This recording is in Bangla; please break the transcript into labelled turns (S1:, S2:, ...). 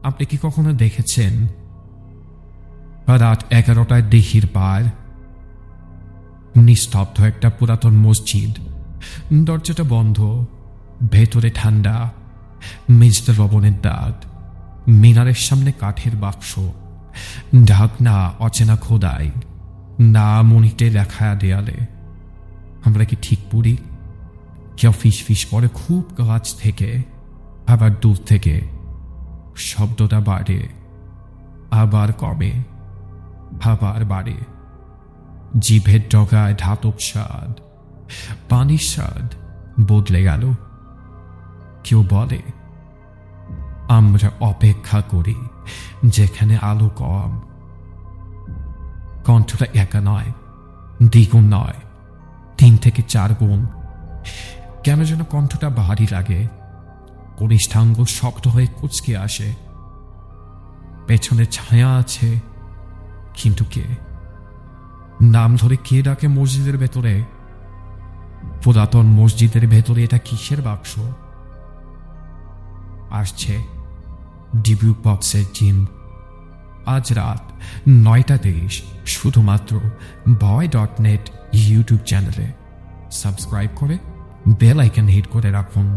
S1: আপনি কি কখনো দেখেছেন রাত 11টায় দিঘির পার, নিস্তব্ধ একটা পুরাতন মসজিদ, দরজাটা বন্ধ, ভেতরে ঠান্ডা, মেঝেতে লবণের দাগ, মিনারের সামনে কাঠের বাক্স, ঢাকনা অচেনা খোদাই, না মনিটে লেখা দেয়ালে। আমরা কি ঠিক পড়ি? কেউ ফিস ফিস করে খুব কাছ থেকে, আবার দূর থেকে শব্দটা বাড়ে, আবার কমে, আবার বাড়ে। জিভের ডগায় ধাতব স্বাদ, পানির স্বাদ বদলে গেল। কেউ বলে আমরা অপেক্ষা করি যেখানে আলো কম। কণ্ঠটা একা নয়, দ্বিগুণ নয়, 3 থেকে 4 গুণ। কেন যেন কণ্ঠটা ভারী লাগে, কনিষ্ঠাঙ্গ শক্ত হয়ে কুচকে আসে। পেছনে ছায়া আছে, কিন্তু কে? নাম ধরে কে ডাকে মসজিদের ভেতরে? পুরাতন মসজিদের ভেতরে এটা কিসের বাক্স? আসছে ডিবিউ বক্সের জিম, আজ রাত 9টা শুধুমাত্র boy.net ইউটিউব চ্যানেলে। সাবস্ক্রাইব করে বেল আইকন হিট করে রাখুন।